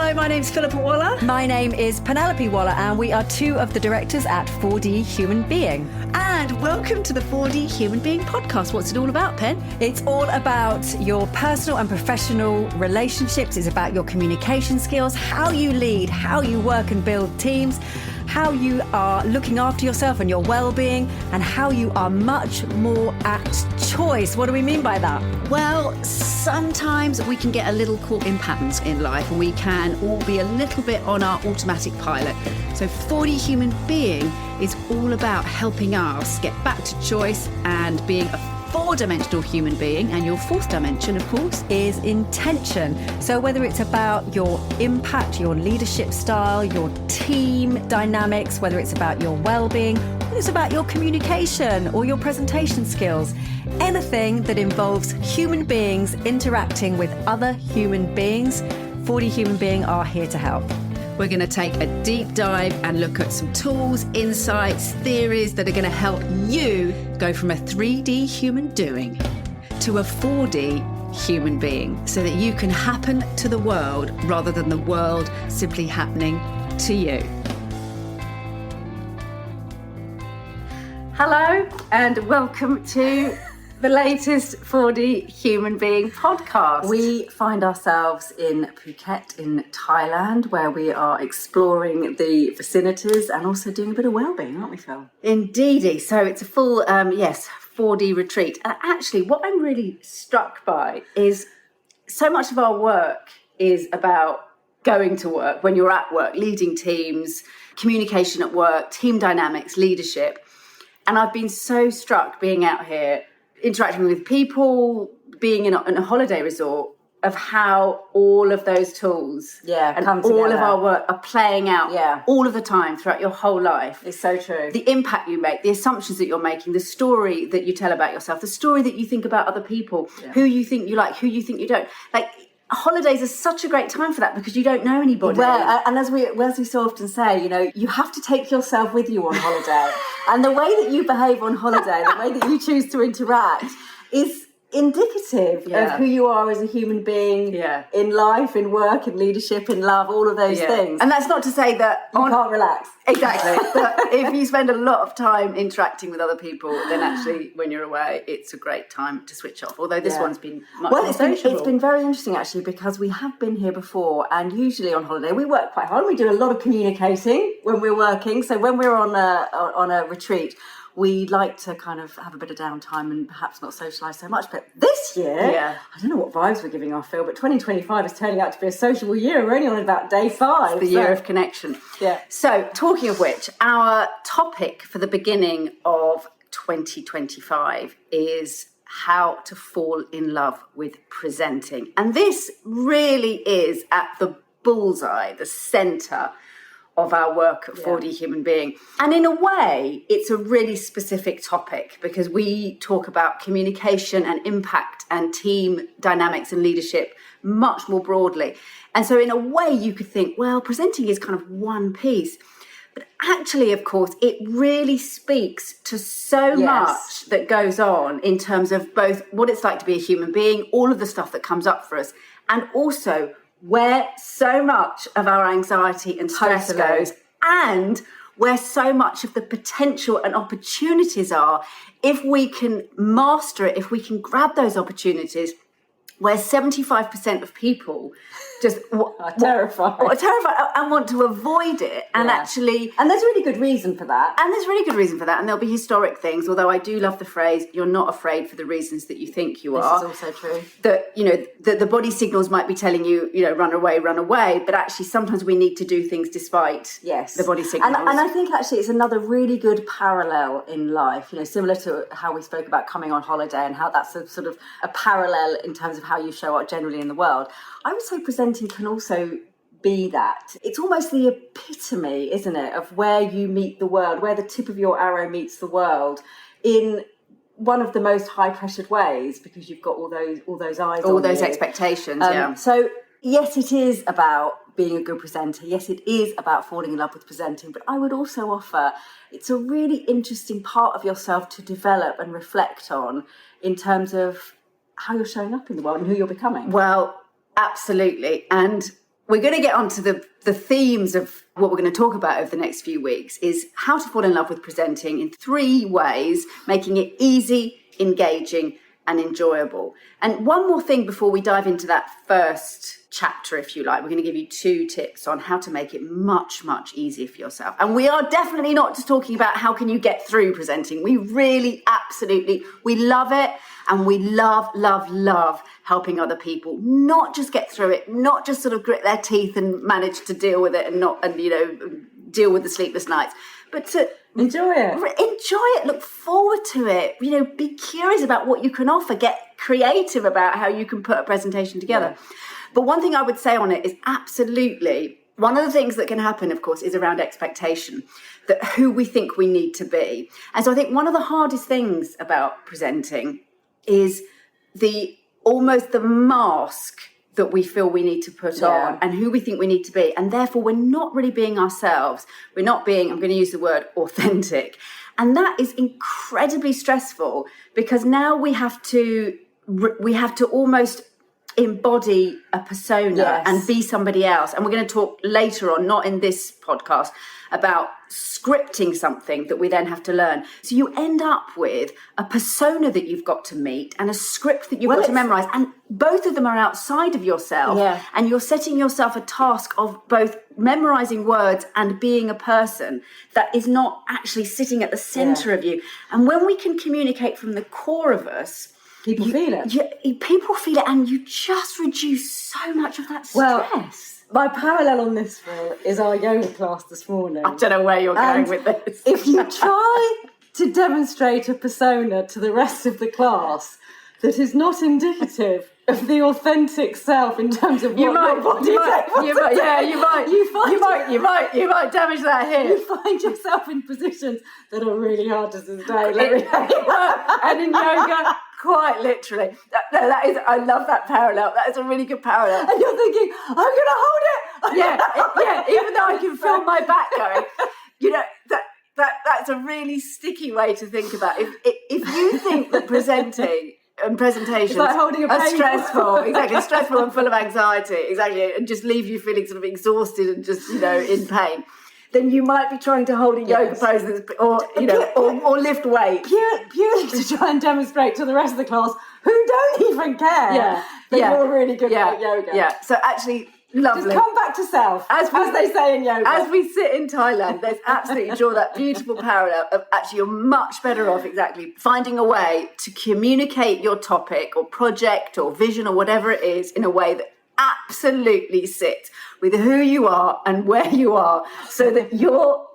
Hello, my name's Philippa Waller. My name is Penelope Waller, and we are two of the directors at 4D Human Being. And welcome to the 4D Human Being podcast. What's it all about, Pen? It's all about your personal and professional relationships. It's about your communication skills, how you lead, how you work and build teams, how you are looking after yourself and your well-being, and how you are much more at choice. What do we mean by that? Well, sometimes we can get a little caught in patterns in life and we can all be a little bit on our automatic pilot. So 4D Human Being is all about helping us get back to choice and being a four-dimensional human being. And your fourth dimension, of course, is intention. So whether it's about your impact, your leadership style, your team dynamics, whether it's about your well-being, whether it's about your communication or your presentation skills, anything that involves human beings interacting with other human beings, 4D Human Being are here to help. we're going to take a deep dive and look at some tools, insights, theories that are going to help you go from a 3D human doing to a 4D human being so that you can happen to the world rather than the world simply happening to you. Hello and welcome to the latest 4D Human Being podcast. We find ourselves in Phuket in Thailand, where we are exploring the vicinities and also doing a bit of wellbeing, aren't we, Phil? Indeedy. So it's a full, 4D retreat. And actually what I'm really struck by is so much of our work is about going to work, when you're at work, leading teams, communication at work, team dynamics, leadership. And I've been so struck being out here, interacting with people, being in a holiday resort, of how all of those tools and all of our work are playing out all of the time throughout your whole life. It's so true. The impact you make, the assumptions that you're making, the story that you tell about yourself, the story that you think about other people, who you think you like, who you think you don't. Like, holidays are such a great time for that because you don't know anybody. Well, and as we so often say, you know, you have to take yourself with you on holiday. And the way that you behave on holiday, the way that you choose to interact is indicative of who you are as a human being in life, in work, in leadership, in love, all of those things. And that's not to say that you can't relax. Exactly. But if you spend a lot of time interacting with other people, then actually when you're away, it's a great time to switch off. Although this one's been much more sociable. It's been very interesting actually, because we have been here before, and usually on holiday we work quite hard. We do a lot of communicating when we're working. So when we're on a retreat, we like to kind of have a bit of downtime and perhaps not socialise so much. But this year, I don't know what vibes we're giving off, Phil, but 2025 is turning out to be a sociable year. We're only on about day 5. It's the year of connection. Yeah. So talking of which, our topic for the beginning of 2025 is how to fall in love with presenting. And this really is at the bullseye, the centre of our work at 4D Human Being. And in a way, it's a really specific topic because we talk about communication and impact and team dynamics and leadership much more broadly. And so in a way, you could think, well, presenting is kind of one piece. But actually, of course, it really speaks to so much that goes on in terms of both what it's like to be a human being, all of the stuff that comes up for us, and also where so much of our anxiety and stress goes, and where so much of the potential and opportunities are if we can master it, if we can grab those opportunities, where 75% of people just are terrified and want to avoid it. And actually... And there's really good reason for that. And there'll be historic things, although I do love the phrase, you're not afraid for the reasons that you think you are. This is also true. That, you know, the body signals might be telling you, you know, run away, but actually sometimes we need to do things despite the body signals. And I think actually it's another really good parallel in life, you know, similar to how we spoke about coming on holiday and how that's a sort of a parallel in terms of how you show up generally in the world. I would say presenting can also be that. It's almost the epitome, isn't it, of where you meet the world, where the tip of your arrow meets the world in one of the most high-pressured ways, because you've got all those eyes on all those you. Expectations. So yes, it is about being a good presenter. Yes, it is about falling in love with presenting. But I would also offer it's a really interesting part of yourself to develop and reflect on in terms of how you're showing up in the world and who you're becoming. Well, absolutely. And we're going to get onto the themes of what we're going to talk about over the next few weeks is how to fall in love with presenting in 3 ways, making it easy, engaging, and enjoyable. And one more thing before we dive into that first chapter, if you like, we're going to give you 2 tips on how to make it much, much easier for yourself. And we are definitely not just talking about how can you get through presenting. We really, absolutely, we love it. And we love, love, love helping other people not just get through it, not just sort of grit their teeth and manage to deal with it and deal with the sleepless nights, but to enjoy it, look forward to it, be curious about what you can offer, get creative about how you can put a presentation together. Yeah. But one thing I would say on it is absolutely, one of the things that can happen, of course, is around expectation, that who we think we need to be. And so I think one of the hardest things about presenting is almost the mask that we feel we need to put on and who we think we need to be. And therefore, we're not really being ourselves. We're not being, I'm going to use the word, authentic. And that is incredibly stressful because now we have to almost embody a persona and be somebody else. And we're going to talk later on, not in this podcast, about scripting something that we then have to learn. So you end up with a persona that you've got to meet and a script that you've got to memorize. And both of them are outside of yourself. Yeah. And you're setting yourself a task of both memorizing words and being a person that is not actually sitting at the center of you. And when we can communicate from the core of us, people feel it. People feel it, and you just reduce so much of that stress. Well, my parallel on this, Phil, is our yoga class this morning. I don't know where you're going with this. If you try to demonstrate a persona to the rest of the class that is not indicative of the authentic self in terms of you might damage that here. You find yourself in positions that are really hard to sustain. And in yoga, quite literally. That is, I love that parallel. That is a really good parallel. And you're thinking, I'm going to hold it. Even though I can feel my back going, that's a really sticky way to think about. If you think that presenting and presentations like holding a are stressful and full of anxiety, and just leave you feeling sort of exhausted and just in pain, then you might be trying to hold a yoga pose or lift weights purely to try and demonstrate to the rest of the class who don't even care that you're really good at yoga. Yeah, so actually, lovely. Just come back to self, as they say in yoga. As we sit in Thailand, there's absolutely draw that beautiful parallel of actually you're much better off finding a way to communicate your topic or project or vision or whatever it is in a way that absolutely sits with who you are and where you are, so that your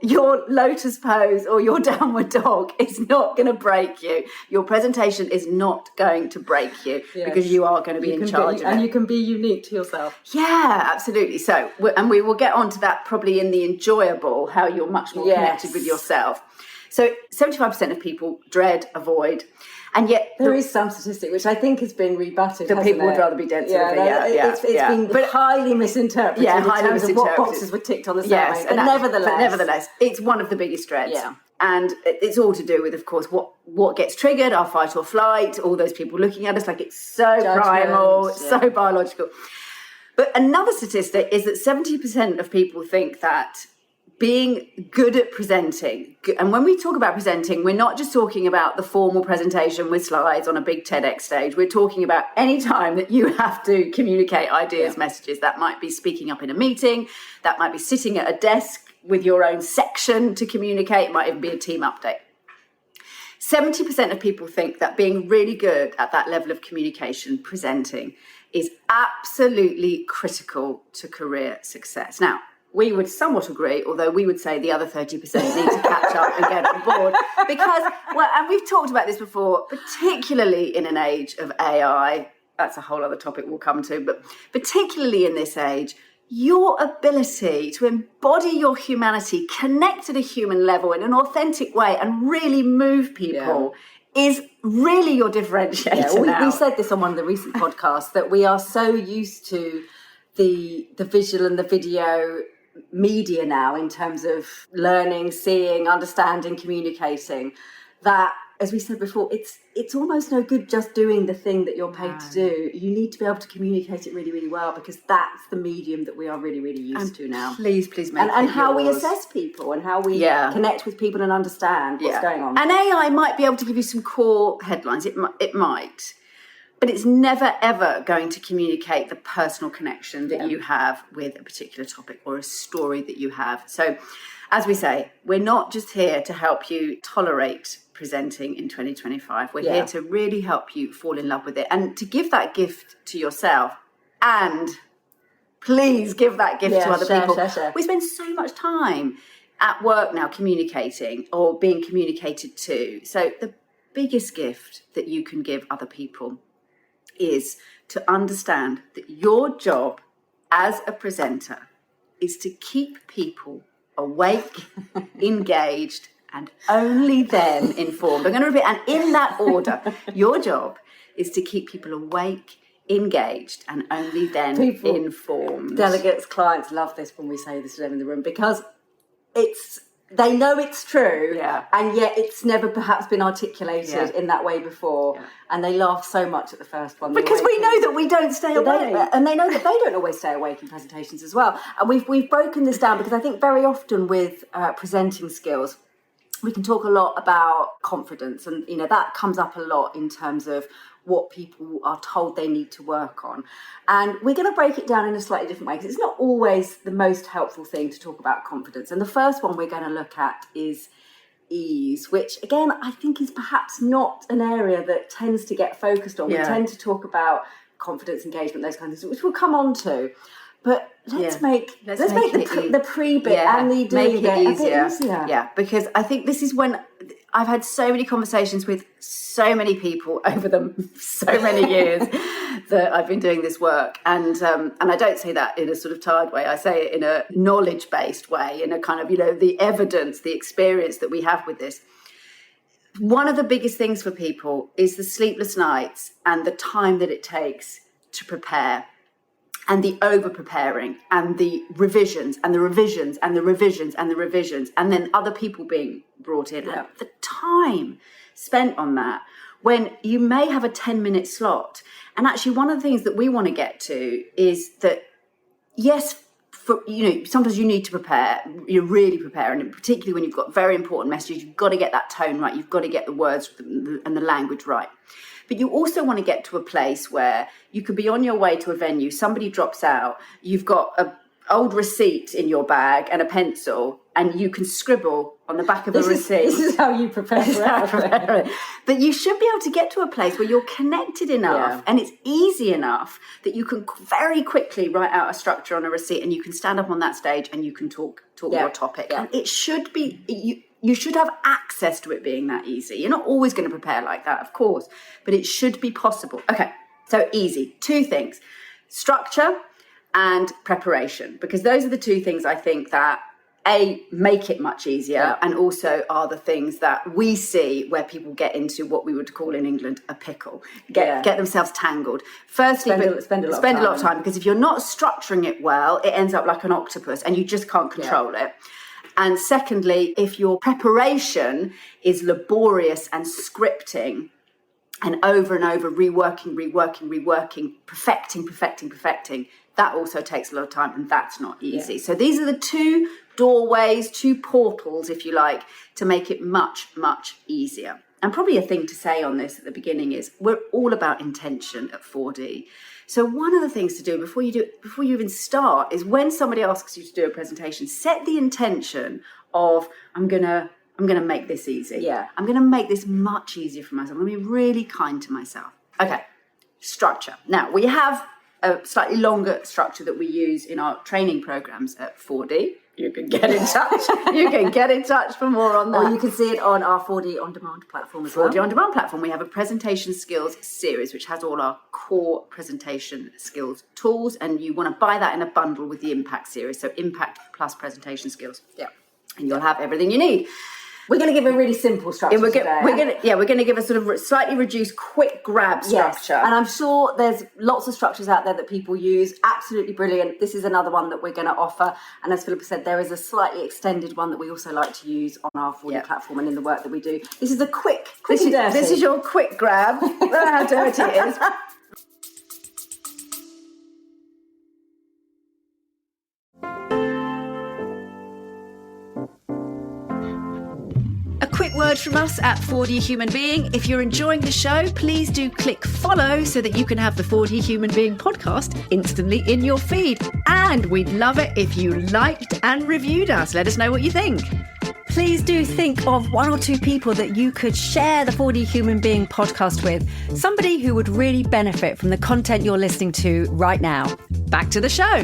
lotus pose or your downward dog is not going to break you. Your presentation is not going to break you because you are going to be in charge of it. And you can be unique to yourself. Yeah, absolutely. So, and we will get onto that probably in the enjoyable, how you're much more connected with yourself. So 75% of people dread, avoid. And yet there is some statistic which I think has been rebutted. That people would rather be dead. It's been highly misinterpreted in terms of what boxes were ticked on the survey. But nevertheless, it's one of the biggest dreads. Yeah. And it's all to do with, of course, what gets triggered, our fight or flight, all those people looking at us like it's so primal, so biological. But another statistic is that 70% of people think that being good at presenting, and when we talk about presenting, we're not just talking about the formal presentation with slides on a big TEDx stage. We're talking about any time that you have to communicate ideas, messages. That might be speaking up in a meeting. That might be sitting at a desk with your own section to communicate. It might even be a team update. 70% of people think that being really good at that level of communication, presenting, is absolutely critical to career success. Now, we would somewhat agree, although we would say the other 30% need to catch up and get on board. Because, and we've talked about this before, particularly in an age of AI, that's a whole other topic we'll come to, but particularly in this age, your ability to embody your humanity, connect at a human level in an authentic way and really move people is really your differentiator now. We said this on one of the recent podcasts, that we are so used to the visual and the video media now in terms of learning, seeing, understanding, communicating, that as we said before, it's almost no good just doing the thing that you're paid to do. You need to be able to communicate it really, really well, because that's the medium that we are really, really used to now. Please make and it how we yours. assess people and how we connect with people and understand what's going on. And AI might be able to give you some core headlines. It might. But it's never, ever going to communicate the personal connection that you have with a particular topic or a story that you have. So, as we say, we're not just here to help you tolerate presenting in 2025. We're here to really help you fall in love with it and to give that gift to yourself. And please give that gift to other people. Share. We spend so much time at work now communicating or being communicated to. So the biggest gift that you can give other people is to understand that your job as a presenter is to keep people awake, engaged, and only then informed. I'm going to repeat, and in that order, your job is to keep people awake, engaged, and only then informed. Delegates, clients love this when we say this to them in the room, because they know it's true, and yet it's never perhaps been articulated in that way before, and they laugh so much at the first one. Because we know that we don't stay awake. And they know that they don't always stay awake in presentations as well. And we've broken this down, because I think very often with presenting skills, we can talk a lot about confidence, and that comes up a lot in terms of what people are told they need to work on. And we're going to break it down in a slightly different way, because it's not always the most helpful thing to talk about confidence. And the first one we're going to look at is ease, which again, I think is perhaps not an area that tends to get focused on. We tend to talk about confidence, engagement, those kinds of things, which we'll come on to. But let's make the pre bit and the doing bit a bit easier. Yeah, because I think this is when I've had so many conversations with so many people over so many years that I've been doing this work, and I don't say that in a sort of tired way. I say it in a knowledge-based way, in a kind of the evidence, the experience that we have with this. One of the biggest things for people is the sleepless nights and the time that it takes to prepare, and the over-preparing, and the revisions, and the revisions, and the revisions, and the revisions, and then other people being brought in. And the time spent on that, when you may have a 10-minute slot. And actually, one of the things that we want to get to is that, yes, sometimes you need to prepare, you really prepare, and particularly when you've got very important messages, you've got to get that tone right, you've got to get the words and the language right. But you also want to get to a place where you could be on your way to a venue, somebody drops out, you've got an old receipt in your bag and a pencil, and you can scribble on the back of the receipt. This is how you prepare for it. But you should be able to get to a place where you're connected enough and it's easy enough that you can very quickly write out a structure on a receipt, and you can stand up on that stage and you can talk your topic. Yeah. And it should be... You should have access to it being that easy. You're not always going to prepare like that, of course, but it should be possible. Okay, so easy. Two things: structure and preparation, because those are the two things I think that make it much easier, and also are the things that we see where people get into what we would call in England a pickle, get themselves tangled. Firstly, spend a lot of time, because if you're not structuring it well, it ends up like an octopus and you just can't control it. And secondly, if your preparation is laborious and scripting and over, reworking, perfecting, that also takes a lot of time, and that's not easy. So these are the two doorways, two portals, if you like, to make it much, much easier. And probably a thing to say on this at the beginning is we're all about intention at 4D. So one of the things to do before you even start is, when somebody asks you to do a presentation, set the intention of, I'm gonna make this easy. Yeah. I'm gonna make this much easier for myself. I'm gonna be really kind to myself. Okay. Structure. Now we have a slightly longer structure that we use in our training programs at 4D. You can get in touch. You can get in touch for more on that. Or you can see it on our 4D On Demand platform as well. 4D On Demand platform. We have a presentation skills series, which has all our core presentation skills tools, and you want to buy that in a bundle with the Impact series. So Impact plus presentation skills. Yeah. And you'll have everything you need. We're going to give a really simple structure today. We're going to give a sort of slightly reduced, quick grab structure. Yes. And I'm sure there's lots of structures out there that people use. Absolutely brilliant. This is another one that we're going to offer. And as Philippa said, there is a slightly extended one that we also like to use on our 4D platform and in the work that we do. This is a quick and dirty. This is your quick grab. I don't know how dirty it is. Quick word from us at 4D Human Being. If you're enjoying the show, please do click follow so that you can have the 4D Human Being podcast instantly in your feed. And we'd love it if you liked and reviewed us. Let us know what you think. Please do think of one or two people that you could share the 4D Human Being podcast with. Somebody who would really benefit from the content you're listening to right now. Back to the show.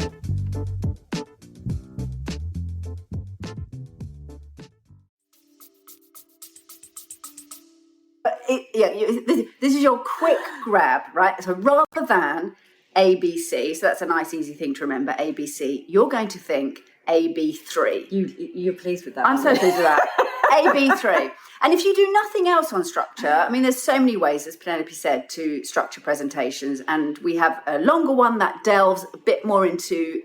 This is your quick grab, right? So rather than ABC, so that's a nice, easy thing to remember, ABC, you're going to think AB3. You're pleased with that? I'm so pleased with that. AB3. And if you do nothing else on structure, I mean, there's so many ways, as Penelope said, to structure presentations. And we have a longer one that delves a bit more into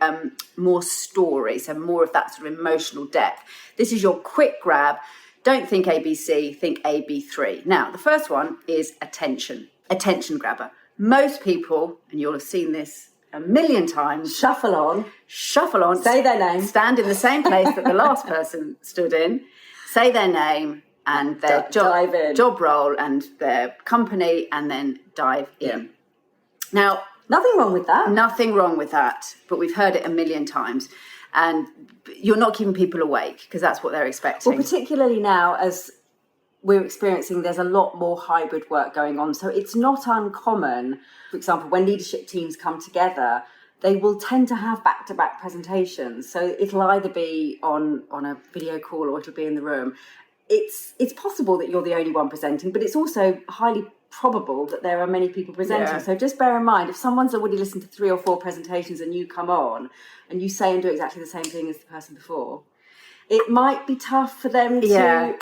more story, so more of that sort of emotional depth. This is your quick grab. Don't think ABC, think AB3. Now, the first one is attention grabber. Most people, and you'll have seen this a million times, shuffle on, say their name, stand in the same place that the last person stood in, say their name and their job role and their company, and then dive in. Now, nothing wrong with that, but we've heard it a million times. And you're not keeping people awake because that's what they're expecting. Well, particularly now, as we're experiencing, there's a lot more hybrid work going on. So it's not uncommon, for example, when leadership teams come together, they will tend to have back-to-back presentations. So it'll either be on a video call or it'll be in the room. It's possible that you're the only one presenting, but it's also highly probable that there are many people presenting. Yeah. So just bear in mind, if someone's already listened to 3 or 4 presentations and you come on and you say and do exactly the same thing as the person before, it might be tough for them to...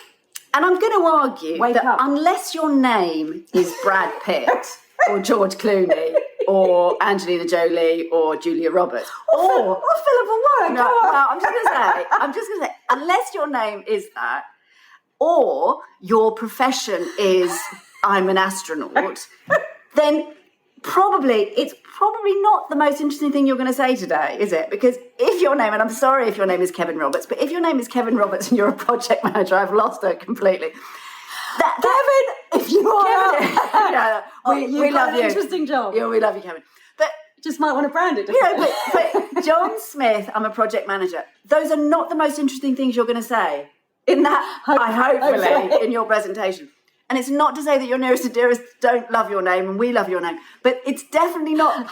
And I'm going to argue that unless your name is Brad Pitt or George Clooney or Angelina Jolie or Julia Roberts or Philippa Warren, I'm just going to say, unless your name is that, or your profession is I'm an astronaut, then it's probably not the most interesting thing you're going to say today, is it? Because if your name, and I'm sorry if your name is Kevin Roberts, but if your name is Kevin Roberts and you're a project manager, I've lost it completely. Kevin, if you are, we love you. Interesting job. Yeah, we love you, Kevin. But just might want to brand it. But John Smith, I'm a project manager. Those are not the most interesting things you're going to say in that. Hopefully, in your presentation. And it's not to say that your nearest and dearest don't love your name and we love your name, but it's definitely not.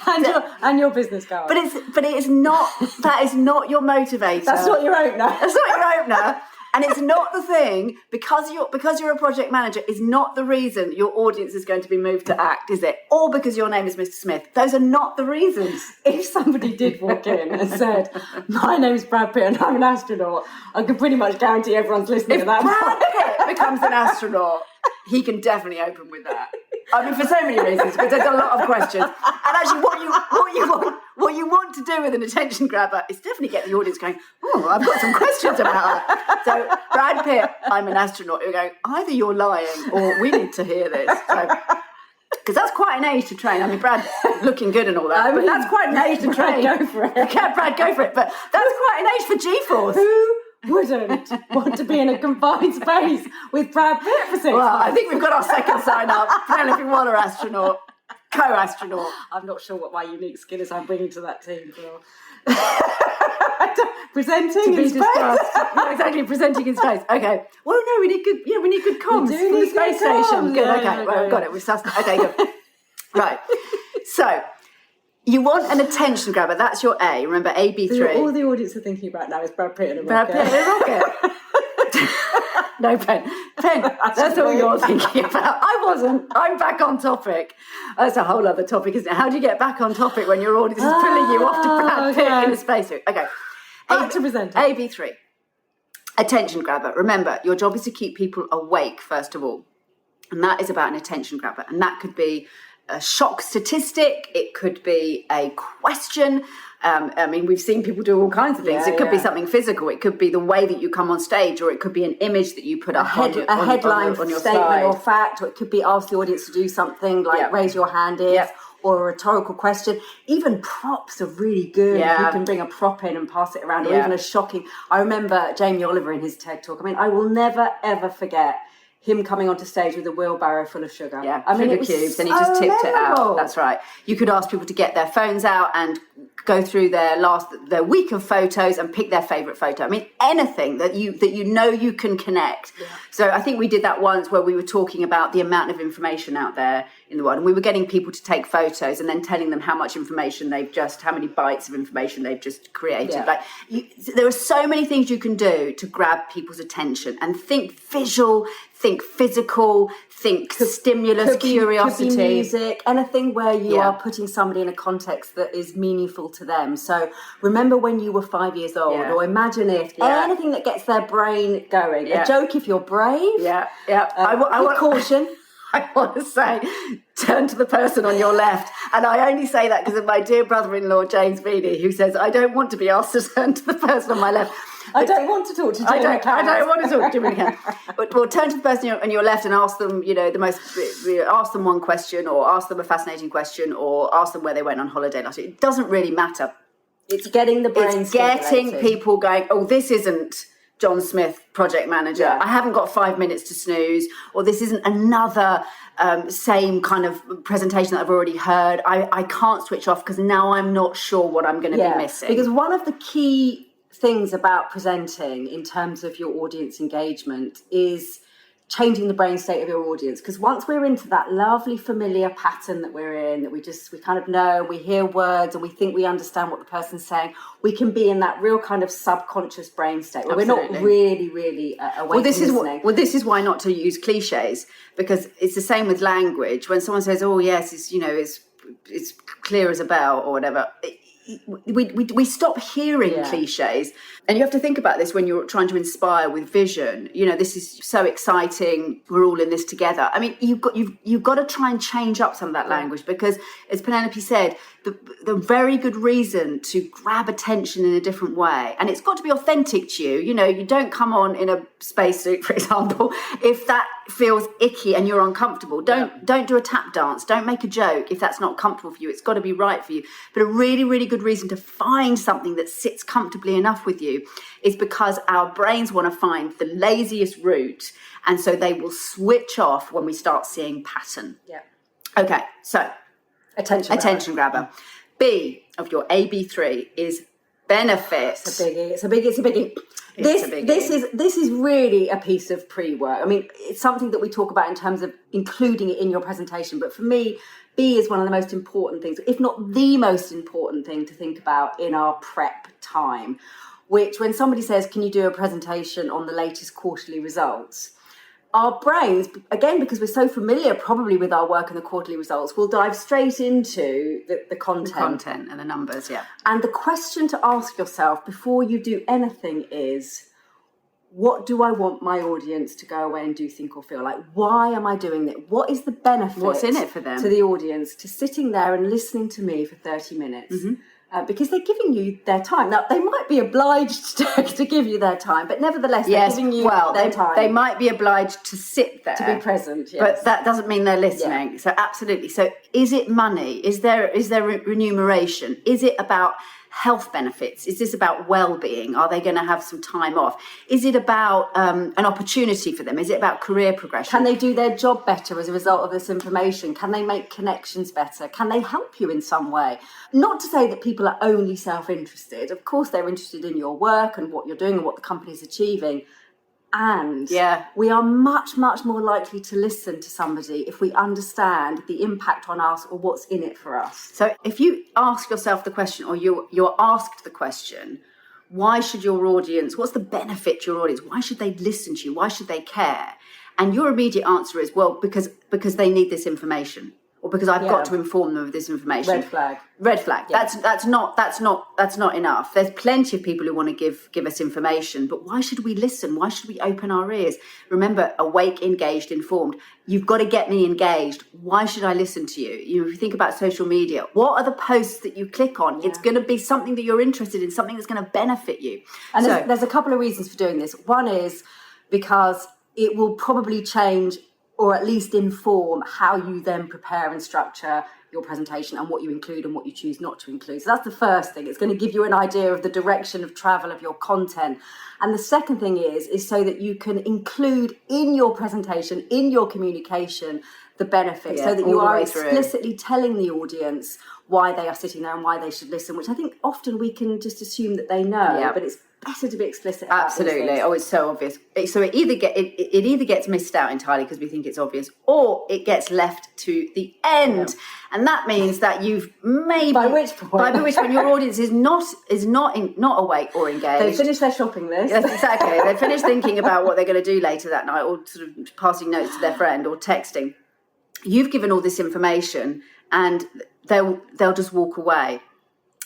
And your business card. But it is not. That is not your motivator. That's not your opener. That's not your opener. And it's not the thing, because you're a project manager, is not the reason your audience is going to be moved to act, is it? Or because your name is Mr. Smith. Those are not the reasons. If somebody did walk in and said, my name's Brad Pitt and I'm an astronaut, I can pretty much guarantee everyone's listening to that. If Brad Pitt becomes an astronaut, he can definitely open with that. I mean, for so many reasons, because there's a lot of questions. And actually, what you want to do with an attention grabber is definitely get the audience going, oh, I've got some questions about that. So, Brad Pitt, I'm an astronaut. You're going, either you're lying or we need to hear this. Because that's quite an age to train. I mean, Brad looking good and all that, but that's quite an age to train. Go for it. Brad, go for it. But that's quite an age for G-force. Who wouldn't want to be in a confined space with Brad Pitt for 6 months? Well, I think we've got our second sign-up. Penelope Waller astronaut, co-astronaut. I'm not sure what my unique skill is I'm bringing to that team. Presenting in space. Yeah, exactly, presenting in space. Okay. Well, no, we need good comms from the space station. Good, okay. Well, we've got it. We've sussed it. Okay, good. Right. So, you want an attention grabber. That's your A. Remember, AB3. So all the audience are thinking about now is Brad Pitt and a rocket. Brad Pitt and a rocket. No, Pen, that's all you're thinking about. I wasn't. I'm back on topic. That's a whole other topic, isn't it? How do you get back on topic when your audience is pulling you off to Brad Pitt in a spacesuit? Okay. Back to presenting. AB3. Attention grabber. Remember, your job is to keep people awake, first of all. And that is about an attention grabber. And that could be a shock statistic. It could be a question. I mean, we've seen people do all kinds of things. It could be something physical. It could be the way that you come on stage, or it could be an image that you put up a headline on your statement slide. Or fact, or it could be ask the audience to do something like raise your hand if, or a rhetorical question. Even props are really good. If you can bring a prop in and pass it around, or even a shocking. I remember Jamie Oliver in his TED talk. I mean, I will never ever forget him coming onto stage with a wheelbarrow full of sugar. Yeah, I mean, sugar cubes, and he just tipped it out. That's right. You could ask people to get their phones out and go through their week of photos and pick their favourite photo. I mean, anything that you know you can connect. Yeah. So I think we did that once where we were talking about the amount of information out there in the world, and we were getting people to take photos and then telling them how much information how many bytes of information they've just created. Yeah. Like there are so many things you can do to grab people's attention, and think visual, think physical, think stimulus, curiosity. Could be music, anything where you are putting somebody in a context that is meaningful to them. So remember when you were 5 years old, or imagine if, anything that gets their brain going. A joke if you're brave. I want caution. I want to say, turn to the person on your left. And I only say that because of my dear brother-in-law, James Beanie, who says, I don't want to be asked to turn to the person on my left. I don't want to talk to Jimmy I don't want to talk to Jimmy McCann. But turn to the person on your left and ask them, ask them one question, or ask them a fascinating question, or ask them where they went on holiday last year. It doesn't really matter. It's getting the brain getting people going, oh, this isn't John Smith, project manager. I haven't got 5 minutes to snooze, or this isn't another same kind of presentation that I've already heard. I can't switch off because now I'm not sure what I'm going to be missing. Because one of the key things about presenting in terms of your audience engagement is changing the brain state of your audience. Because once we're into that lovely familiar pattern that we're in, that we kind of know, we hear words and we think we understand what the person's saying, we can be in that real kind of subconscious brain state where we're not really awake this is why not to use cliches, because it's the same with language. When someone says, oh yes, it's clear as a bell or whatever, we stop hearing cliches. And you have to think about this when you're trying to inspire with vision. This is so exciting, we're all in this together. I mean, you've got to try and change up some of that language, because as Penelope said, the very good reason to grab attention in a different way, and it's got to be authentic to you. You don't come on in a spacesuit, for example, if that feels icky and you're uncomfortable. Don't do a tap dance, don't make a joke if that's not comfortable for you. It's got to be right for you. But a really, really good reason to find something that sits comfortably enough with you is because our brains want to find the laziest route, and so they will switch off when we start seeing pattern. Okay, so attention grabber. B of your AB3 is benefit. It's a biggie. This is really a piece of pre-work. I mean, it's something that we talk about in terms of including it in your presentation, but for me, B is one of the most important things, if not the most important thing to think about in our prep time, which when somebody says, can you do a presentation on the latest quarterly results? Our brains, again, because we're so familiar probably with our work and the quarterly results, will dive straight into the content. The content and the numbers, And the question to ask yourself before you do anything is, what do I want my audience to go away and do, think or feel? Like, why am I doing it? What is the benefit? What's in it for them? To the audience to sitting there and listening to me for 30 minutes? Mm-hmm. Because they're giving you their time. Now, they might be obliged to give you their time, but nevertheless, they're giving you their time. They might be obliged to sit there. To be present, yes. But that doesn't mean they're listening. Yeah. So absolutely. So is it money? Is there remuneration? Is it about health benefits? Is this about well-being? Are they going to have some time off? Is it about an opportunity for them? Is it about career progression? Can they do their job better as a result of this information? Can they make connections better? Can they help you in some way? Not to say that people are only self-interested. Of course, they're interested in your work and what you're doing and what the company's achieving. And we are much, much more likely to listen to somebody if we understand the impact on us or what's in it for us. So if you ask yourself the question, or you're asked the question, why should your audience, what's the benefit to your audience? Why should they listen to you? Why should they care? And your immediate answer is, well, because they need this information. or because I've got to inform them of this information. Red flag. Yeah. That's not enough. There's plenty of people who want to give us information, but why should we listen? Why should we open our ears? Remember, awake, engaged, informed. You've got to get me engaged. Why should I listen to you? You know, if you think about social media, what are the posts that you click on? Yeah. It's going to be something that you're interested in, something that's going to benefit you. And there's a couple of reasons for doing this. One is because it will probably change or at least inform how you then prepare and structure your presentation and what you include and what you choose not to include. So that's the first thing. It's going to give you an idea of the direction of travel of your content. And the second thing is so that you can include in your presentation, in your communication, the benefits, so that you are explicitly telling the audience why they are sitting there and why they should listen, which I think often we can just assume that they know, but it's better to be explicit about Absolutely. these things. Oh, it's so obvious. So it either gets missed out entirely because we think it's obvious, or it gets left to the end. Yeah. And that means that you've maybe by which point your audience is not awake or engaged. They've finished their shopping list. Yes, exactly. They've finished thinking about what they're going to do later that night, or sort of passing notes to their friend or texting. You've given all this information and they'll just walk away.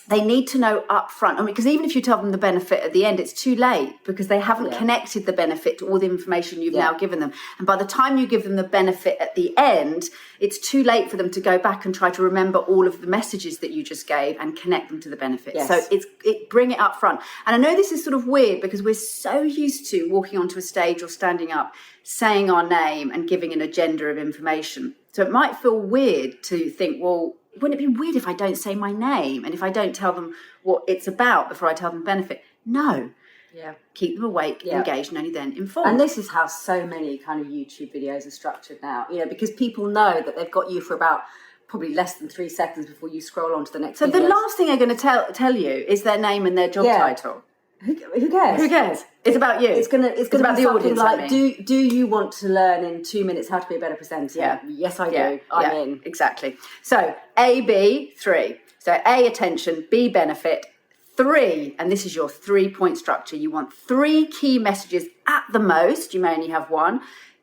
They need to know up front. I mean, because even if you tell them the benefit at the end, it's too late because they haven't connected the benefit to all the information you've now given them. And by the time you give them the benefit at the end, it's too late for them to go back and try to remember all of the messages that you just gave and connect them to the benefit. Yes. So bring it up front. And I know this is sort of weird because we're so used to walking onto a stage or standing up, saying our name and giving an agenda of information. So it might feel weird to think, well, wouldn't it be weird if I don't say my name and if I don't tell them what it's about before I tell them benefit? No. Yeah. Keep them awake, engaged, and only then informed. And this is how so many kind of YouTube videos are structured now, because people know that they've got you for about probably less than 3 seconds before you scroll on to the next video. So the last thing they're going to tell you is their name and their job title. Who cares? Who cares? It's about you. It's gonna about be the something audience. Like, do you want to learn in 2 minutes how to be a better presenter? Yeah. Yes, I do. I'm in. Exactly. So A, B, 3. So A, attention, B, benefit, 3, and this is your 3-point structure. You want 3 key messages at the most. You may only have 1,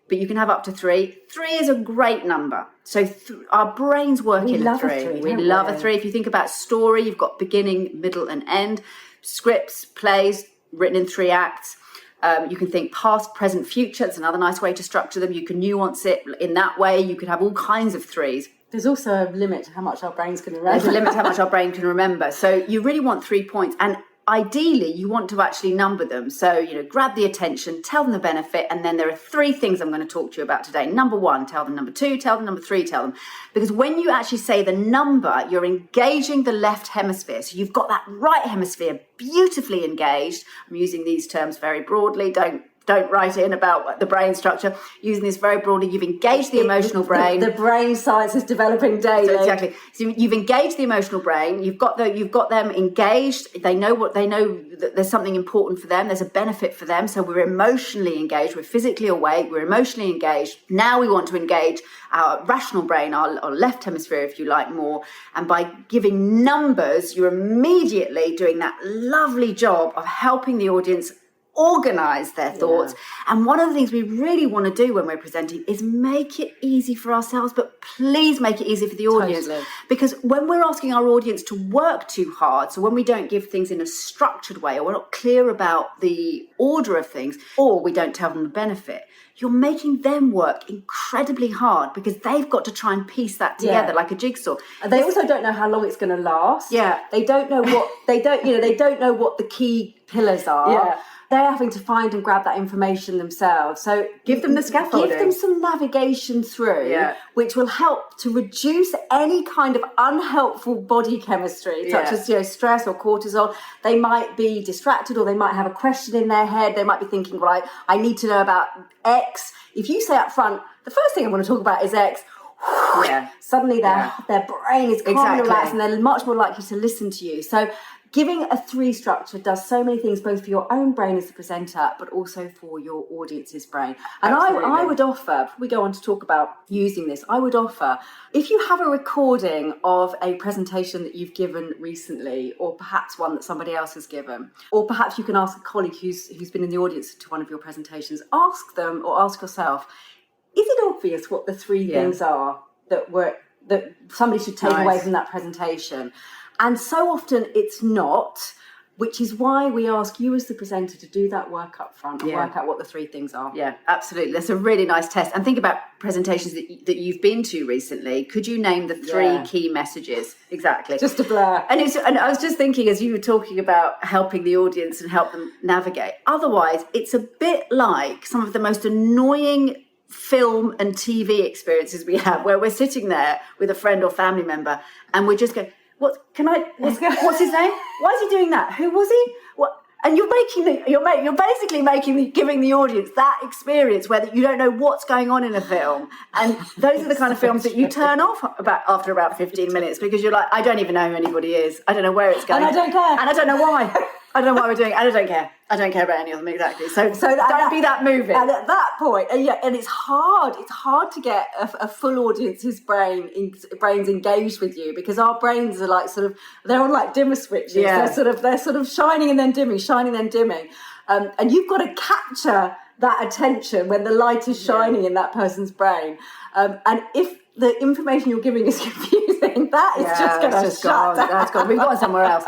but you can have up to 3. 3 is a great number. So our brains work in a 3. We love a 3. If you think about story, you've got beginning, middle, and end. Scripts, plays, written in 3 acts. You can think past, present, future. That's another nice way to structure them. You can nuance it in that way. You could have all kinds of 3s. There's also a limit to how much our brains can remember. There's a limit to how much our brain can remember. So you really want 3 points. And ideally, you want to actually number them. So, grab the attention, tell them the benefit, and then there are 3 things I'm going to talk to you about today. Number 1, tell them. Number 2, tell them. Number 3, tell them. Because when you actually say the number, you're engaging the left hemisphere. So you've got that right hemisphere beautifully engaged. I'm using these terms very broadly. Don't write in about the brain structure. Using this very broadly, you've engaged the emotional brain. The brain science is developing daily. So exactly. So you've engaged the emotional brain. You've got them engaged. They know that there's something important for them. There's a benefit for them. So we're emotionally engaged. We're physically awake. We're emotionally engaged. Now we want to engage our rational brain, our left hemisphere, if you like, more. And by giving numbers, you're immediately doing that lovely job of helping the audience organize their thoughts. And one of the things we really want to do when we're presenting is make it easy for ourselves, but please make it easy for the audience. Totally. Because when we're asking our audience to work too hard, so when we don't give things in a structured way, or we're not clear about the order of things, or we don't tell them the benefit, you're making them work incredibly hard because they've got to try and piece that together like a jigsaw. And they also don't know how long it's going to last. Yeah. They don't know what they don't know what the key pillars are. Yeah. They're having to find and grab that information themselves. So give them the scaffolding. Give them some navigation through, which will help to reduce any kind of unhelpful body chemistry, such as stress or cortisol. They might be distracted, or they might have a question in their head. They might be thinking, well, I need to know about X. If you say up front, the first thing I want to talk about is X, suddenly their brain is calm and relaxed, and they're much more likely to listen to you. So giving a 3 structure does so many things, both for your own brain as a presenter, but also for your audience's brain. And I would offer, before we go on to talk about using this, I would offer, if you have a recording of a presentation that you've given recently, or perhaps one that somebody else has given, or perhaps you can ask a colleague who's been in the audience to one of your presentations, ask them or ask yourself, is it obvious what the 3 things are that were that somebody should take away from that presentation. And so often it's not, which is why we ask you as the presenter to do that work up front and work out what the 3 things are. Yeah, absolutely. That's a really nice test. And think about presentations that you've been to recently. Could you name the 3 key messages? Exactly. Just a blur. And I was just thinking, as you were talking about helping the audience and help them navigate, otherwise it's a bit like some of the most annoying film and TV experiences we have, where we're sitting there with a friend or family member and we're just going, what's his name? Why is he doing that? Who was he? What? And you're basically giving the audience that experience where you don't know what's going on in a film. And those are the kind of films that you turn off after about 15 minutes, because you're like, I don't even know who anybody is. I don't know where it's going. And I don't care. And I don't know why. I don't know why we're doing it. I don't care. I don't care about any of them, exactly. So don't be that moving. And at that point, and it's hard to get a full audience's brains engaged with you, because our brains are like they're on like dimmer switches. Yeah. They're sort of shining and then dimming, shining and then dimming. And you've got to capture that attention when the light is shining in that person's brain. And if the information you're giving is confusing, that is just going to shut down. That's gone. We've gone somewhere else.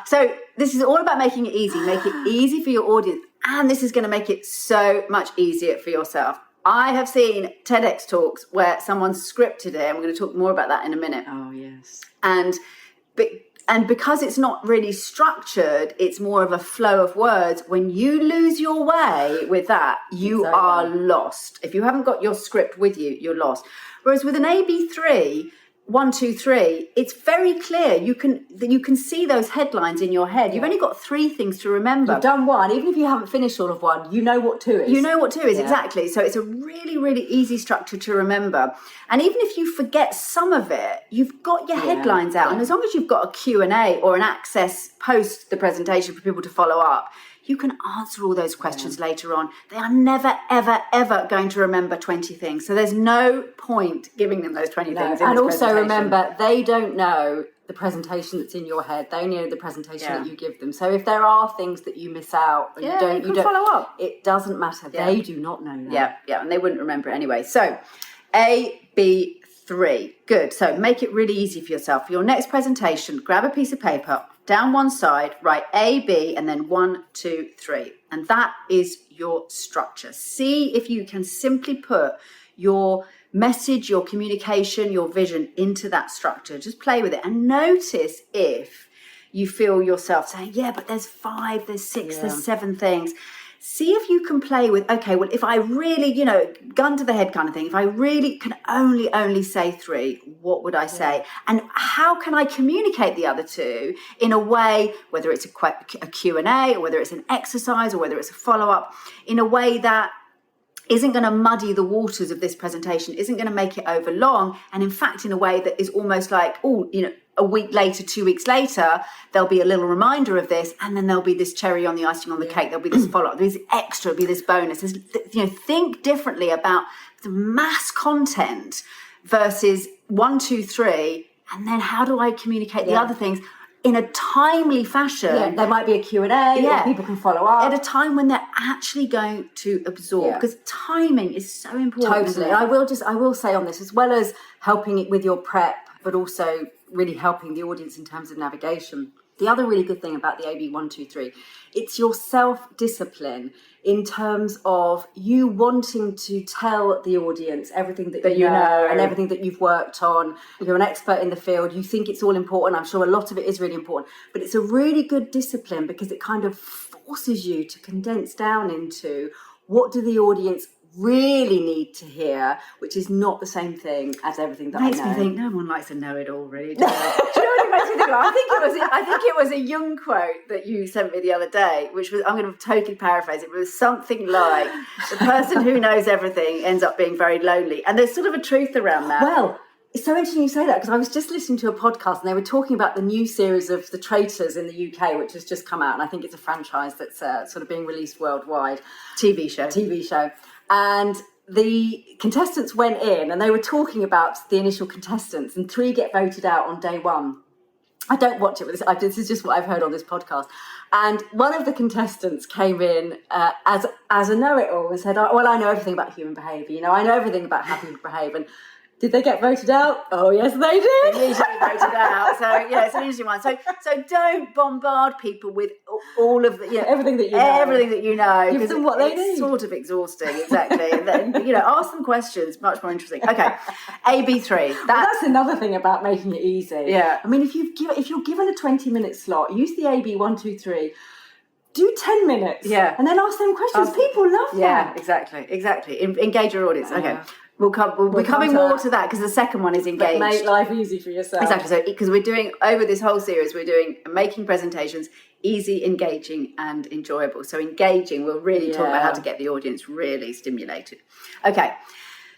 So this is all about making it easy. Make it easy for your audience. And this is going to make it so much easier for yourself. I have seen TEDx talks where someone's scripted it, and we're going to talk more about that in a minute. Oh, yes. And because it's not really structured, it's more of a flow of words. When you lose your way with that, you are lost. If you haven't got your script with you, you're lost. Whereas with an AB3, 1, 2, 3, it's very clear. You can see those headlines in your head. You've only got 3 things to remember. You've done 1. Even if you haven't finished all of 1, you know what 2 is. You know what 2 is, exactly. So it's a really, really easy structure to remember. And even if you forget some of it, you've got your headlines out. And as long as you've got a Q&A or an access post the presentation for people to follow up, you can answer all those questions later on. They are never, ever, ever going to remember 20 things. So there's no point giving them those 20 things. And also remember, they don't know the presentation that's in your head. They know the presentation that you give them. So if there are things that you miss out, and you don't follow up. It doesn't matter. They do not know that. Yeah, and they wouldn't remember it anyway. So AB3. Good. So make it really easy for yourself. For your next presentation, grab a piece of paper, down one side, write A, B, and then 1, 2, 3. And that is your structure. See if you can simply put your message, your communication, your vision into that structure. Just play with it and notice if you feel yourself saying, yeah, but there's 5, there's 6, there's 7 things. See if you can play with, okay, well, if I really, gun to the head kind of thing, if I really can only say 3, what would I say? And how can I communicate the other 2 in a way, whether it's a Q&A or whether it's an exercise or whether it's a follow-up, in a way that isn't going to muddy the waters of this presentation, isn't going to make it over long, and in fact, in a way that is almost like, a week later, 2 weeks later, there'll be a little reminder of this, and then there'll be this cherry on the icing on the cake. There'll be this follow-up, there'll be this extra, there'll be this bonus. Think differently about the mass content versus 1, 2, 3, and then how do I communicate the other things in a timely fashion? Yeah, there might be a Q&A, or people can follow up. At a time when they're actually going to absorb, because timing is so important. Totally. I will say on this, as well as helping it with your prep, but also really helping the audience in terms of navigation. The other really good thing about the AB 1, 2, 3, it's your self-discipline in terms of you wanting to tell the audience everything that you know and everything that you've worked on. You're an expert in the field. You think it's all important. I'm sure a lot of it is really important. But it's a really good discipline because it kind of forces you to condense down into what do the audience really need to hear, which is not the same thing as everything that makes I know. Me think no one likes to know it all, really. Do you know what it makes me think of? I think it was a Jung quote that you sent me the other day, which was, I'm going to totally paraphrase it, but it was something like, the person who knows everything ends up being very lonely. And there's sort of a truth around that. Well, it's so interesting you say that, because I was just listening to a podcast and they were talking about the new series of The Traitors in the UK, which has just come out, and I think it's a franchise that's sort of being released worldwide. TV show. And the contestants went in and they were talking about the initial contestants, and 3 get voted out on day 1. I don't watch it, but this is just what I've heard on this podcast. And one of the contestants came in as a know-it-all and said, well, I know everything about human behaviour. I know everything about how people behave. And Did they get voted out? Oh, yes, they did. They usually voted out. So, yeah, it's an interesting one. So don't bombard people with all of the, everything that you know. Give them what they need. It's sort of exhausting, exactly. And then, ask them questions, much more interesting. Okay, AB3. That's another thing about making it easy. Yeah. I mean, if you're given a 20-minute slot, use the AB 1, 2, 3. Do 10 minutes. Yeah. And then ask them questions. People love that. Yeah, exactly. Engage your audience. Okay. We'll be coming more to that because the second one is engaged. Make life easy for yourself. Exactly. So, because we're doing, over this whole series, we're doing making presentations easy, engaging, and enjoyable. So, engaging, we'll really talk about how to get the audience really stimulated. Okay.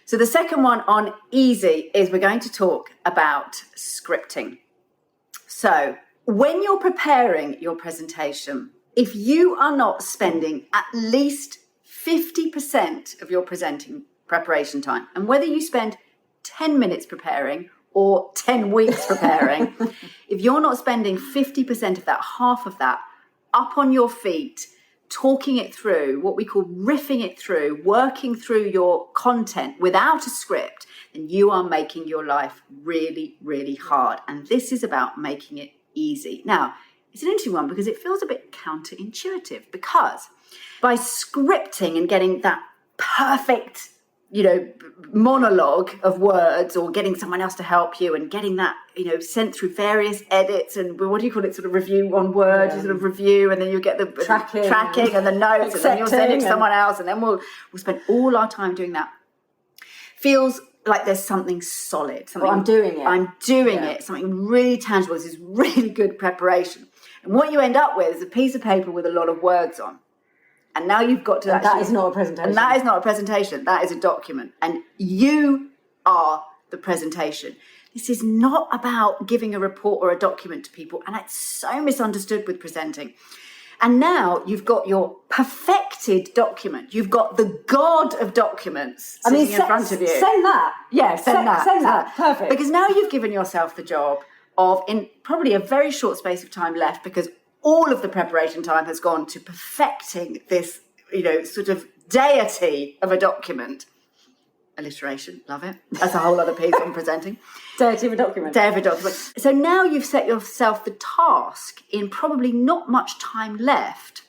So, the second one on easy is we're going to talk about scripting. So, when you're preparing your presentation, if you are not spending at least 50% of your preparation time, and whether you spend 10 minutes preparing or 10 weeks preparing, if you're not spending 50% of that, half of that, up on your feet, talking it through, what we call riffing it through, working through your content without a script, then you are making your life really, really hard. And this is about making it easy. Now, it's an interesting one because it feels a bit counterintuitive, because by scripting and getting that perfect monologue of words, or getting someone else to help you and getting that, sent through various edits and what do you call it, sort of review on Word, you sort of review, and then you get the tracking and the notes, and then you'll send it to someone else, and then we'll spend all our time doing that. Feels like there's something solid. Something, I'm doing it. Something really tangible. This is really good preparation. And what you end up with is a piece of paper with a lot of words on. And now you've got to that is not a presentation. And that is not a presentation. That is a document. And you are the presentation. This is not about giving a report or a document to people. And it's so misunderstood with presenting. And now you've got your perfected document. You've got the god of documents sitting in front of you. Send that. Yeah, send that. Perfect. Because now you've given yourself the job of, in probably a very short space of time left, because all of the preparation time has gone to perfecting this, sort of deity of a document. Alliteration, love it. That's a whole other piece on presenting. Deity of a document. So now you've set yourself the task, in probably not much time left,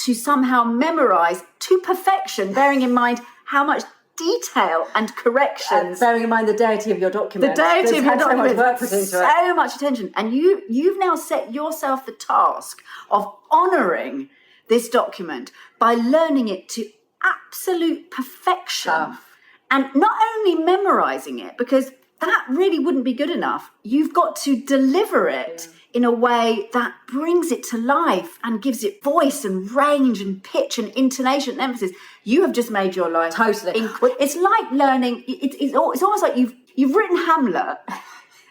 to somehow memorise to perfection, bearing in mind how much detail and corrections. Bearing in mind the deity of your document. The deity of your document. So much attention. And you've now set yourself the task of honouring this document by learning it to absolute perfection. And not only memorising it, because that really wouldn't be good enough. You've got to deliver it in a way that brings it to life and gives it voice and range and pitch and intonation and emphasis. You have just made your life totally. It's like learning. It's almost like you've written Hamlet,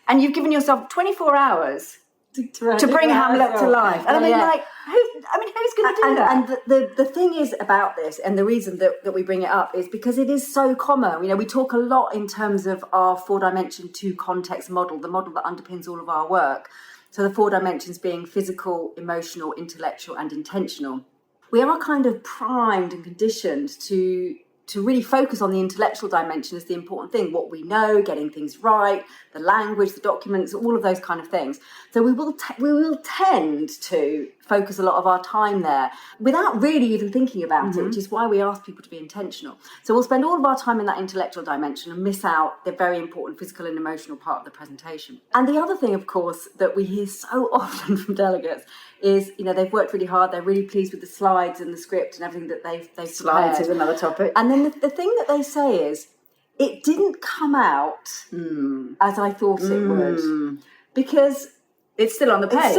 and you've given yourself 24 hours to bring Hamlet to life. And who's going to do that? And the thing is about this, and the reason that we bring it up, is because it is so common. We talk a lot in terms of our 4-dimension 2 context model, the model that underpins all of our work. So the 4 dimensions being physical, emotional, intellectual, and intentional. We are kind of primed and conditioned to really focus on the intellectual dimension as the important thing, what we know, getting things right, the language, the documents, all of those kind of things. So we will tend to focus a lot of our time there without really even thinking about it, which is why we ask people to be intentional. So we'll spend all of our time in that intellectual dimension and miss out the very important physical and emotional part of the presentation. And the other thing, of course, that we hear so often from delegates is, they've worked really hard, they're really pleased with the slides and the script and everything that they've Slides prepared. is another topic. And then the thing that they say is, it didn't come out as I thought it would, because it's still on the page.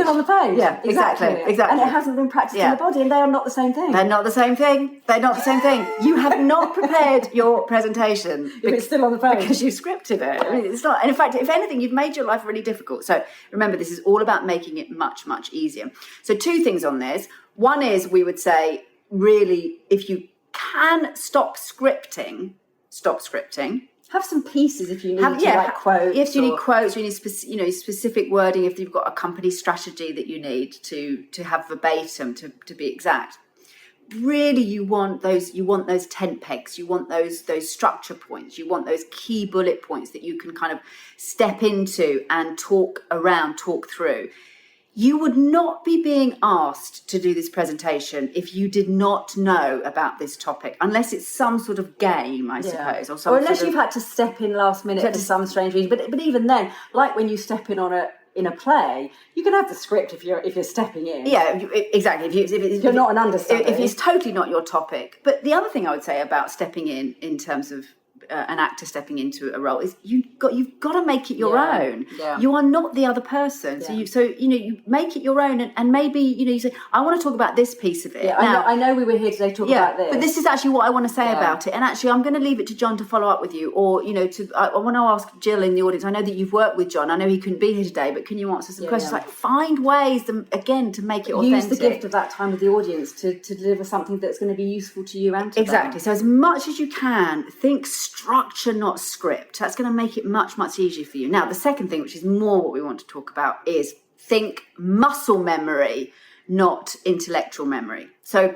Yeah, exactly. And it hasn't been practiced in the body, and they are not the same thing. They're not the same thing. You have not prepared your presentation. It's still on the page. Because you scripted it. I mean, it's not. And in fact, if anything, you've made your life really difficult. So remember, this is all about making it much, much easier. So 2 things on this. One is, we would say, really, if you can stop scripting. Have some pieces if you need like quotes. If you need quotes, you need specific wording. If you've got a company strategy that you need to have verbatim, to be exact. really you want those tent pegs, you want those structure points, you want those key bullet points that you can kind of step into and talk through. You would not be being asked to do this presentation if you did not know about this topic, unless it's some sort of game, I suppose, or unless you've had to step in last minute for some strange reason. But even then, like when you step in in a play, you can have the script if you're stepping in. Yeah, exactly. If you're not an understudy, if it's totally not your topic. But the other thing I would say about stepping in terms of an actor stepping into a role is you've got to make it your own. Yeah. You are not the other person. Yeah. So you make it your own, and maybe you say, I want to talk about this piece of it. Yeah, now, I know we were here today to talk about this, but this is actually what I want to say about it. And actually, I'm going to leave it to John to follow up with you, or I want to ask Jill in the audience. I know that you've worked with John. I know he couldn't be here today, but can you answer some questions? Like, find ways to make it authentic. Use the gift of that time with the audience to deliver something that's going to be useful to you and to exactly. them. So as much as you can, think structure, not script. That's going to make it much, much easier for you. Now, the second thing, which is more what we want to talk about, is think muscle memory, not intellectual memory. So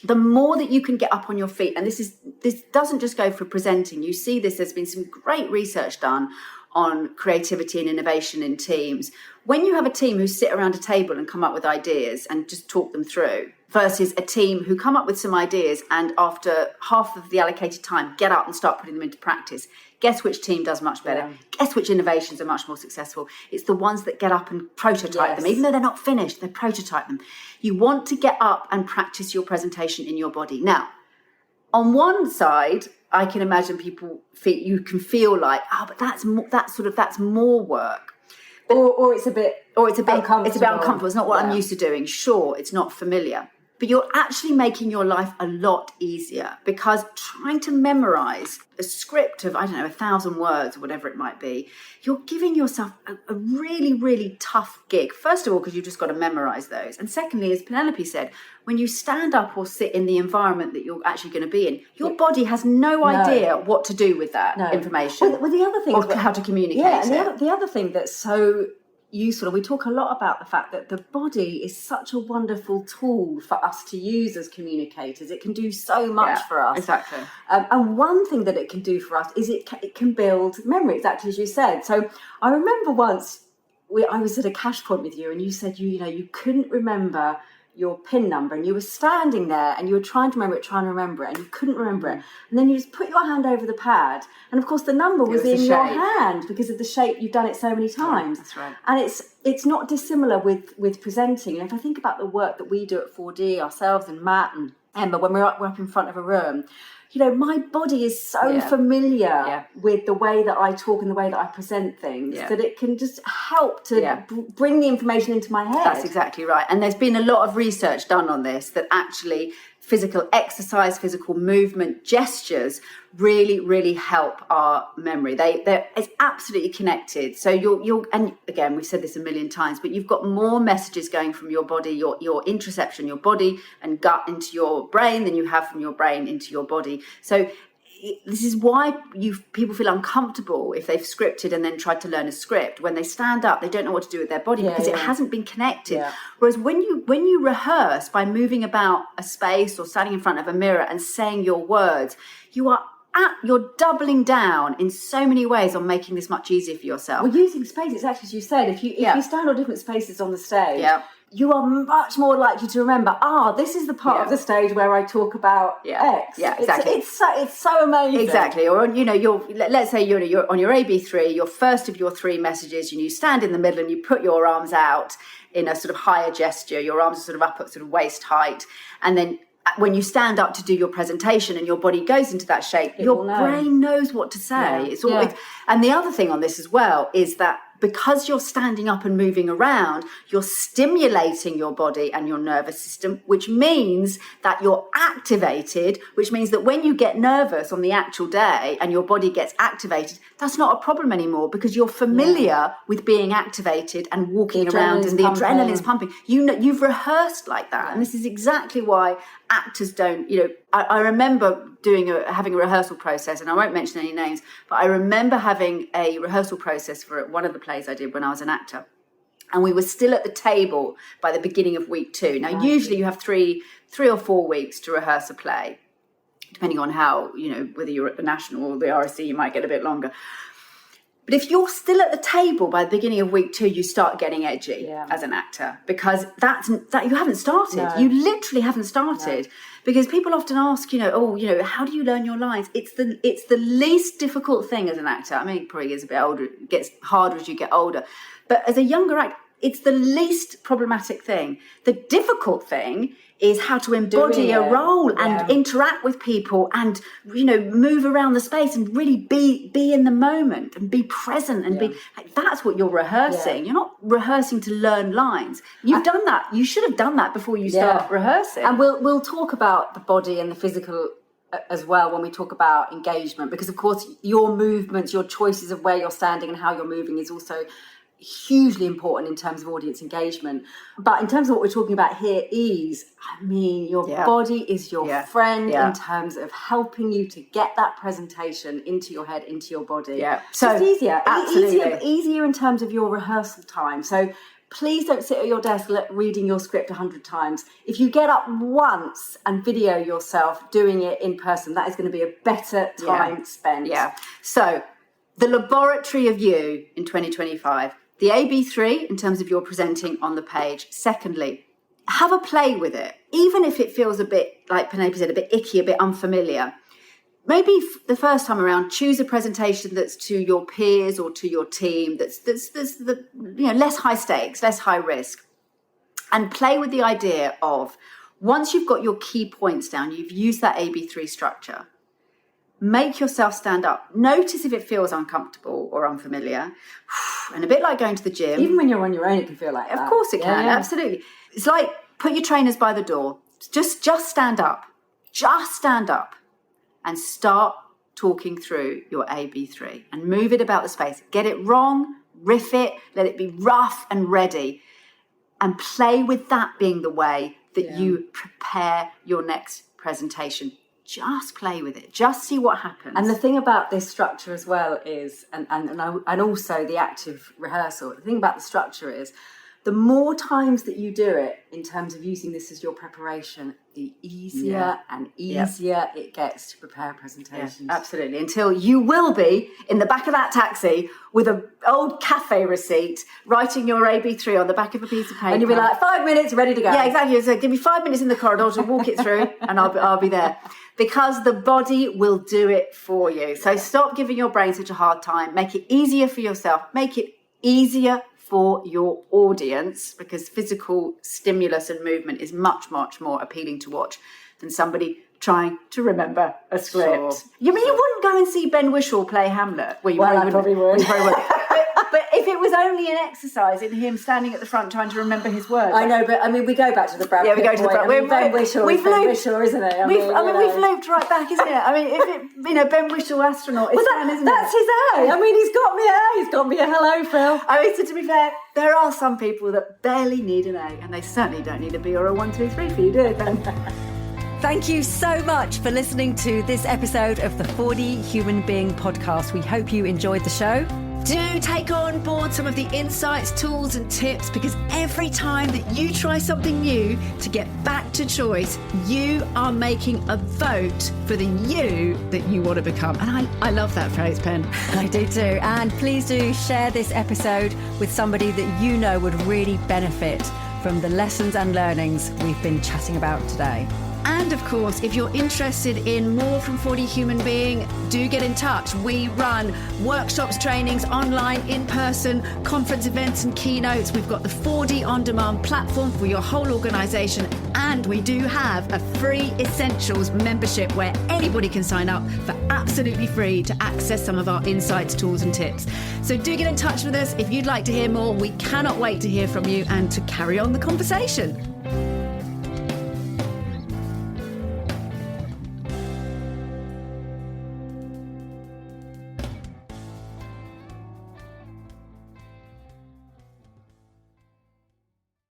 the more that you can get up on your feet, and this doesn't just go for presenting. You see this, there's been some great research done on creativity and innovation in teams. When you have a team who sit around a table and come up with ideas and just talk them through, versus a team who come up with some ideas and after half of the allocated time get up and start putting them into practice, guess which team does much better? Yeah. Guess which innovations are much more successful? It's the ones that get up and prototype them. Even though they're not finished, they prototype them. You want to get up and practice your presentation in your body. Now, on one side, I can imagine you can feel like, but that's more work. But, or it's a bit uncomfortable. It's a bit uncomfortable. It's not what I'm used to doing. Sure, it's not familiar. But you're actually making your life a lot easier, because trying to memorize a script of, 1,000 words or whatever it might be, you're giving yourself a really, really tough gig. First of all, because you've just got to memorize those. And secondly, as Penelope said, when you stand up or sit in the environment that you're actually going to be in, your body has no idea what to do with that information. Well, the other thing or how to communicate and the other thing that's so useful, and we talk a lot about the fact that the body is such a wonderful tool for us to use as communicators. It can do so much for us. Exactly. And one thing that it can do for us is it can build memory, exactly as you said. So I remember once I was at a cash point with you, and you said you couldn't remember your PIN number, and you were standing there and you were trying to remember it, and you couldn't remember it. And then you just put your hand over the pad, and of course the number was in your hand because of the shape. You've done it so many times. That's right. And it's not dissimilar with presenting. And if I think about the work that we do at 4D ourselves, and Matt and Emma, when we're up in front of a room, my body is so familiar with the way that I talk and the way that I present things that it can just help to bring the information into my head. That's exactly right. And there's been a lot of research done on this, that actually physical exercise, physical movement, gestures really, really help our memory. It's absolutely connected. So you're, and again, we've said this a million times, but you've got more messages going from your body, your interoception, your body and gut into your brain than you have from your brain into your body. So this is why people feel uncomfortable if they've scripted and then tried to learn a script. When they stand up, they don't know what to do with their body because it hasn't been connected. Yeah. Whereas when you rehearse by moving about a space or standing in front of a mirror and saying your words, you're doubling down in so many ways on making this much easier for yourself. Well, using space, it's actually, as you said, if you stand on different spaces on the stage, you are much more likely to remember, this is the part of the stage where I talk about X. Yeah, exactly. It's so amazing. Exactly. Or, let's say you're on your AB3, your first of your 3 messages, and you stand in the middle and you put your arms out in a sort of higher gesture. Your arms are sort of up at sort of waist height. And then when you stand up to do your presentation and your body goes into that shape, your brain knows what to say. And the other thing on this as well is that because you're standing up and moving around, you're stimulating your body and your nervous system, which means that you're activated, which means that when you get nervous on the actual day and your body gets activated, that's not a problem anymore because you're familiar with being activated and walking around and the adrenaline's pumping. You've rehearsed like that. And this is exactly why actors don't, I remember having a rehearsal process, and I won't mention any names, but I remember having a rehearsal process for one of the plays I did when I was an actor. and we were still at the table by the beginning of week 2. Now, usually you have three or 4 weeks to rehearse a play, depending on how, whether you're at the National or the RSC, you might get a bit longer. But if you're still at the table by the beginning of week 2, you start getting edgy as an actor, because that you haven't started. No. You literally haven't started. No. Because people often ask, how do you learn your lines? It's the least difficult thing as an actor. I mean, it probably is a bit older. It gets harder as you get older. But as a younger actor, it's the least problematic thing. The difficult thing is how to embody a role and interact with people and, move around the space and really be in the moment and be present and be, that's what you're rehearsing. You're not rehearsing to learn lines. You've done that. You should have done that before you start rehearsing. And we'll talk about the body and the physical as well when we talk about engagement, because of course your movements, your choices of where you're standing and how you're moving is also hugely important in terms of audience engagement. But in terms of what we're talking about here, ease, your body is your friend in terms of helping you to get that presentation into your head, into your body. So it's easier. Absolutely. Easier in terms of your rehearsal time. So please don't sit at your desk reading your script 100 times. If you get up once and video yourself doing it in person, that is going to be a better time spent. So the laboratory of you in 2025, the AB3 in terms of your presenting on the page. Secondly, have a play with it, even if it feels a bit, like Penelope said, a bit icky, a bit unfamiliar. Maybe the first time around, choose a presentation that's to your peers or to your team, that's the less high stakes, less high risk, and play with the idea of, once you've got your key points down, you've used that AB3 structure, make yourself stand up. Notice if it feels uncomfortable or unfamiliar. And a bit like going to the gym. Even when you're on your own, it can feel like that. Of course it can, absolutely. It's like, put your trainers by the door. Just stand up. Just stand up. And start talking through your AB3. And move it about the space. Get it wrong, riff it, let it be rough and ready. And play with that being the way that you prepare your next presentation. Just play with it. Just see what happens. And the thing about this structure as well is, and also the active rehearsal, the thing about the structure is, the more times that you do it in terms of using this as your preparation, the easier and easier it gets to prepare presentations. Yeah, absolutely. Until you will be in the back of that taxi with an old cafe receipt, writing your AB3 on the back of a piece of paper. And you'll be like, 5 minutes, ready to go. Yeah, exactly. So give me 5 minutes in the corridor to walk it through and I'll be there. Because the body will do it for you. So stop giving your brain such a hard time. Make it easier for yourself. Make it easier for your audience, because physical stimulus and movement is much, much more appealing to watch than somebody trying to remember a script. Sure. You mean you wouldn't go and see Ben Whishaw play Hamlet? Well, I probably would. But if it was only an exercise in him standing at the front trying to remember his words. I know, but we go back to the Brad Pitt. We go to the Brad Pitt. Ben Whishaw is Ben Whishaw, isn't it? We've looped right back, isn't it? I mean, if it, Ben Whishaw astronaut is isn't that's it? his A. I mean, he's got me a hello, Phil. I mean, so to be fair, there are some people that barely need an A, and they certainly don't need a B or a 1, 2, 3 for you, do they, Ben? Thank you so much for listening to this episode of the 4D Human Being podcast. We hope you enjoyed the show. Do take on board some of the insights, tools and tips, because every time that you try something new to get back to choice, you are making a vote for the you that you want to become. And I love that phrase, Pen. I do too. And please do share this episode with somebody that you know would really benefit from the lessons and learnings we've been chatting about today. And of course, if you're interested in more from 4D Human Being, do get in touch. We run workshops, trainings, online, in person, conference events and keynotes. We've got the 4D On Demand platform for your whole organisation. And we do have a free Essentials membership where anybody can sign up for absolutely free to access some of our insights, tools and tips. So do get in touch with us if you'd like to hear more. We cannot wait to hear from you and to carry on the conversation.